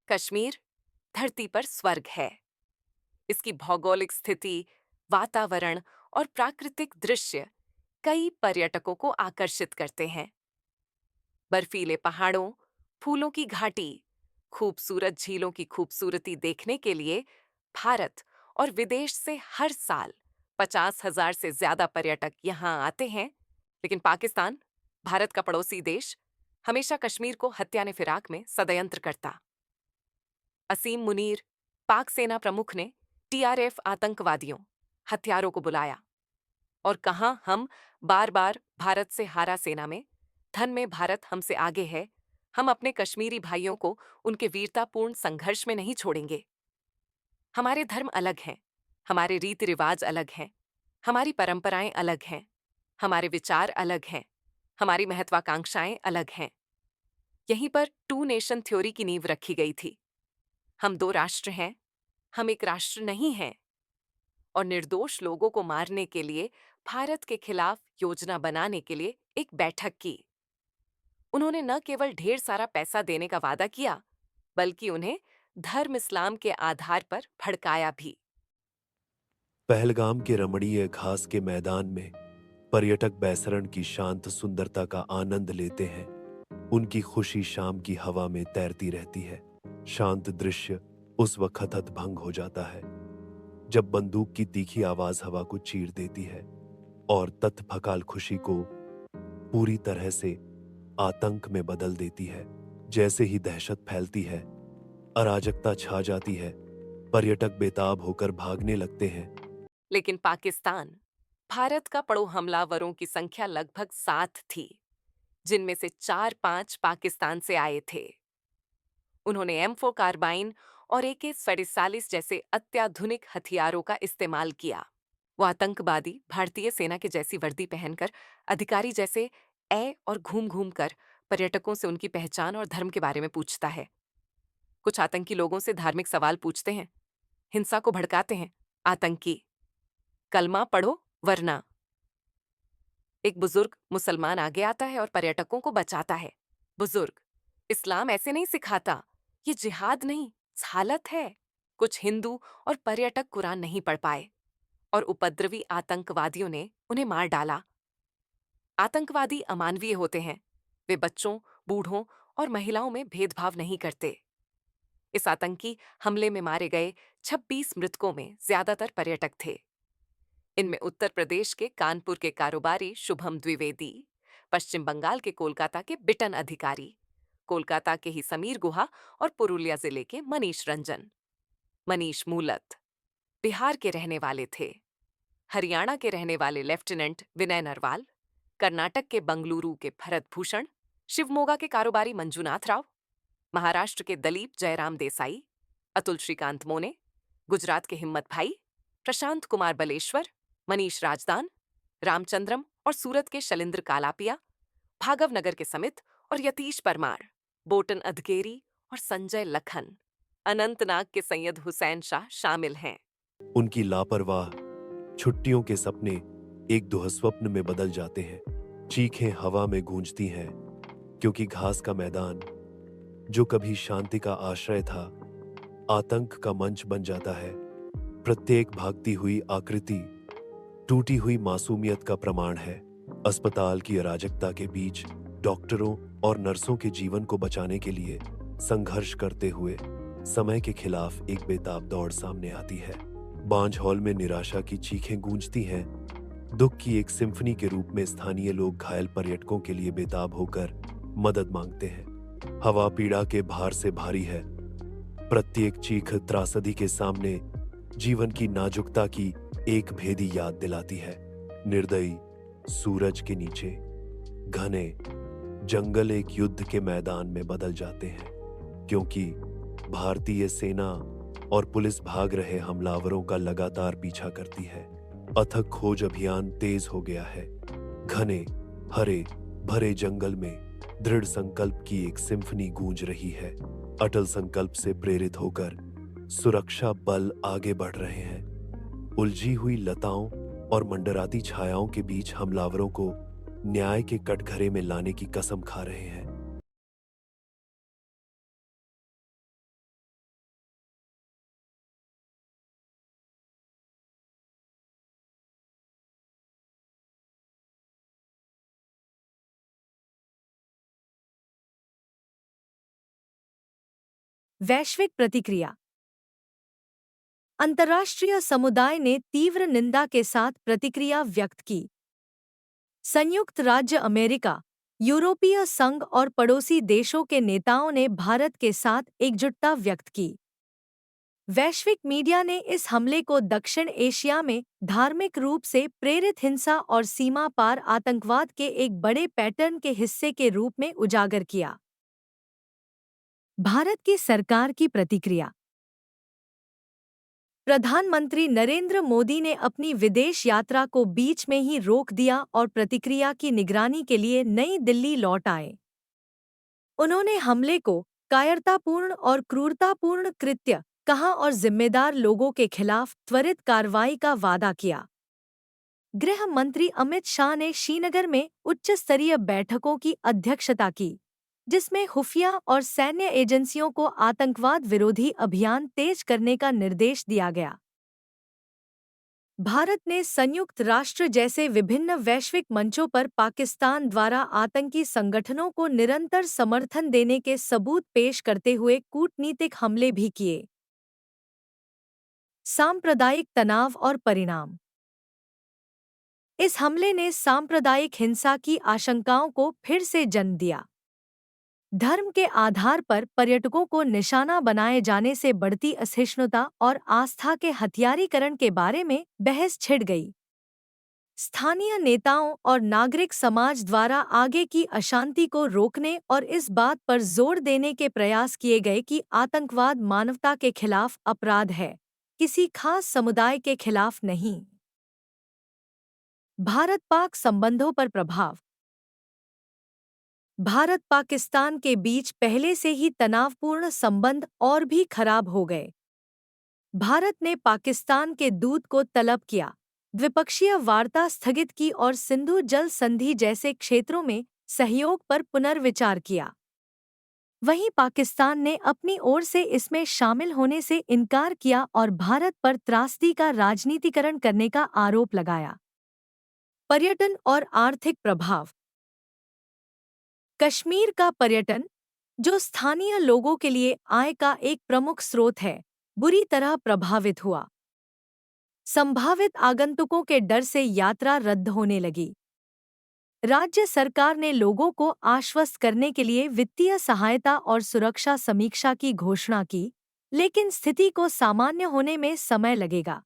कश्मीर धरती पर स्वर्ग है। इसकी भौगोलिक स्थिति, वातावरण और प्राकृतिक दृश्य कई पर्यटकों को आकर्षित करते हैं। बर्फीले पहाड़ों, फूलों की घाटी, खूबसूरत झीलों की खूबसूरती देखने के लिए भारत और विदेश से हर साल 50,000 से ज्यादा पर्यटक यहाँ आते हैं। लेकिन पाकिस्तान, भारत का पड़ोसी देश, हमेशा कश्मीर को हत्याने फिराक में षड्यंत्र करता। असीम मुनीर, पाक सेना प्रमुख ने टीआरएफ आतंकवादियों, हथियारों को बुलाया और कहा, हम बार बार भारत से हारा सेना में, धन में भारत हमसे आगे है, हम अपने कश्मीरी भाइयों को उनके वीरतापूर्ण संघर्ष में नहीं छोड़ेंगे। हमारे धर्म अलग हैं, हमारे रीति रिवाज अलग हैं, हमारी परंपराएं अलग हैं, हमारे विचार अलग हैं, हमारी महत्वाकांक्षाएं अलग हैं। यहीं पर टू नेशन थ्योरी की नींव रखी गई थी। हम दो राष्ट्र हैं, हम एक राष्ट्र नहीं हैं। और निर्दोष लोगों को मारने के लिए भारत के खिलाफ योजना बनाने के लिए एक बैठक की। उन्होंने न केवल ढेर सारा पैसा देने का वादा किया, बल्कि उन्हें धर्म इस्लाम के आधार पर भड़काया भी। पहलगाम के रमणीय घास के मैदान में पर्यटक बैसरण की शांत सुंदरता का आनंद लेते हैं। उनकी खुशी शाम की हवा में तैरती रहती है। शांत दृश्य उस वक्त हतभंग हो जाता है जब बंदूक की तीखी आवाज हवा को चीर देती है और तत्फकाल खुशी को पूरी तरह से आतंक में बदल देती है। जैसे ही दहशत फैलती है, अराजकता छा जाती है, पर्यटक बेताब होकर भागने लगते हैं। लेकिन पाकिस्तान, भारत का पड़ो हमलावरों की संख्या लगभग 7 थी, जिनमें से 4-5 पाकिस्तान से आए थे। उन्होंने M4 कार्बाइन और AK-47 जैसे अत्याधुनिक हथियारों का इस्तेमाल किया। वो आतंकवादी भारतीय सेना के जैसी वर्दी पहनकर, अधिकारी जैसे और घूम घूम कर पर्यटकों से उनकी पहचान और धर्म के बारे में पूछता है। कुछ आतंकी लोगों से धार्मिक सवाल पूछते हैं, हिंसा को भड़काते हैं। आतंकी, कलमा पढ़ो वरना। एक बुजुर्ग मुसलमान आगे आता है और पर्यटकों को बचाता है। बुजुर्ग, इस्लाम ऐसे नहीं सिखाता, ये जिहाद नहीं, हालत है। कुछ हिंदू और पर्यटक कुरान नहीं पढ़ पाए और उपद्रवी आतंकवादियों ने उन्हें मार डाला। आतंकवादी अमानवीय होते हैं, वे बच्चों, बूढ़ों और महिलाओं में भेदभाव नहीं करते। इस आतंकी हमले में मारे गए 26 मृतकों में ज्यादातर पर्यटक थे। इनमें उत्तर प्रदेश के कानपुर के कारोबारी शुभम द्विवेदी, पश्चिम बंगाल के कोलकाता के बिटन अधिकारी, कोलकाता के ही समीर गुहा और पुरुलिया जिले के मनीष रंजन। मनीष मूलत बिहार के रहने वाले थे। हरियाणा के रहने वाले लेफ्टिनेंट विनय नरवाल, कर्नाटक के बंगलुरु के भरत भूषण, शिवमोगा के कारोबारी मंजूनाथ राव, महाराष्ट्र के दलीप जयराम देसाई, अतुल श्रीकांत मोने, गुजरात के हिम्मत भाई, प्रशांत कुमार बलेश्वर, मनीष राजदान, रामचंद्रम और सूरत के शैलेंद्र कालापिया, भागवनगर के समित और यतीश परमार, बोटन अधगेरी और संजय लखन, अनंतनाग के सैयद हुसैन शाह शामिल हैं। उनकी लापरवाह छुट्टियों के सपने एक दुःस्वप्न में बदल जाते हैं। चीखें हवा में गूंजती हैं क्योंकि घास का मैदान, जो कभी शांति का आश्रय था, आतंक का मंच बन जाता है। प्रत्येक भागती हुई आकृति टूटी हुई मासूमियत का प्रमाण है। अस्पताल की अराजकता के बीच डॉक्टरों और नर्सों के जीवन को बचाने के लिए संघर्ष करते हुए समय के खिलाफ एक बेताब दौड़ सामने आती है। बांझ हॉल में निराशा की चीखें गूंजती हैं। दुख की एक सिम्फनी के रूप में स्थानीय लोग घायल पर्यटकों के लिए बेताब होकर मदद मांगते हैं। हवा पीड़ा के भार से भारी है। प्रत्येक चीख त्रासदी के सामने जीवन की नाजुकता की एक भेदी याद दिलाती है। निर्दयी सूरज के नीचे घने जंगल एक युद्ध के मैदान में बदल जाते हैं, क्योंकि भारतीय सेना और पुलिस भाग रहे हमलावरों का लगातार पीछा करती है। अथक खोज अभियान तेज हो गया है। घने हरे भरे जंगल में दृढ़ संकल्प की एक सिम्फनी गूंज रही है। अटल संकल्प से प्रेरित होकर सुरक्षा बल आगे बढ़ रहे हैं। उलझी हुई लताओं और मंडराती छायाओं के बीच हमलावरों को न्याय के कटघरे में लाने की कसम खा रहे हैं। वैश्विक प्रतिक्रिया। अंतर्राष्ट्रीय समुदाय ने तीव्र निंदा के साथ प्रतिक्रिया व्यक्त की। संयुक्त राज्य अमेरिका, यूरोपीय संघ और पड़ोसी देशों के नेताओं ने भारत के साथ एकजुटता व्यक्त की। वैश्विक मीडिया ने इस हमले को दक्षिण एशिया में धार्मिक रूप से प्रेरित हिंसा और सीमा पार आतंकवाद के एक बड़े पैटर्न के हिस्से के रूप में उजागर किया। भारत की सरकार की प्रतिक्रिया। प्रधानमंत्री नरेंद्र मोदी ने अपनी विदेश यात्रा को बीच में ही रोक दिया और प्रतिक्रिया की निगरानी के लिए नई दिल्ली लौट आए। उन्होंने हमले को कायरतापूर्ण और क्रूरतापूर्ण कृत्य कहा और जिम्मेदार लोगों के खिलाफ त्वरित कार्रवाई का वादा किया। गृह मंत्री अमित शाह ने श्रीनगर में उच्च स्तरीय बैठकों की अध्यक्षता की, जिसमें खुफिया और सैन्य एजेंसियों को आतंकवाद विरोधी अभियान तेज करने का निर्देश दिया गया। भारत ने संयुक्त राष्ट्र जैसे विभिन्न वैश्विक मंचों पर पाकिस्तान द्वारा आतंकी संगठनों को निरंतर समर्थन देने के सबूत पेश करते हुए कूटनीतिक हमले भी किए। सांप्रदायिक तनाव और परिणाम। इस हमले ने सांप्रदायिक हिंसा की आशंकाओं को फिर से जन्म दिया। धर्म के आधार पर पर्यटकों को निशाना बनाए जाने से बढ़ती असहिष्णुता और आस्था के हथियारीकरण के बारे में बहस छिड़ गई। स्थानीय नेताओं और नागरिक समाज द्वारा आगे की अशांति को रोकने और इस बात पर जोर देने के प्रयास किए गए कि आतंकवाद मानवता के खिलाफ अपराध है, किसी खास समुदाय के खिलाफ नहीं। भारत-पाक संबंधों पर प्रभाव। भारत पाकिस्तान के बीच पहले से ही तनावपूर्ण संबंध और भी खराब हो गए। भारत ने पाकिस्तान के दूत को तलब किया, द्विपक्षीय वार्ता स्थगित की और सिंधु जल संधि जैसे क्षेत्रों में सहयोग पर पुनर्विचार किया। वहीं पाकिस्तान ने अपनी ओर से इसमें शामिल होने से इनकार किया और भारत पर त्रासदी का राजनीतिकरण करने का आरोप लगाया। पर्यटन और आर्थिक प्रभाव। कश्मीर का पर्यटन, जो स्थानीय लोगों के लिए आय का एक प्रमुख स्रोत है, बुरी तरह प्रभावित हुआ। संभावित आगंतुकों के डर से यात्रा रद्द होने लगी। राज्य सरकार ने लोगों को आश्वस्त करने के लिए वित्तीय सहायता और सुरक्षा समीक्षा की घोषणा की, लेकिन स्थिति को सामान्य होने में समय लगेगा।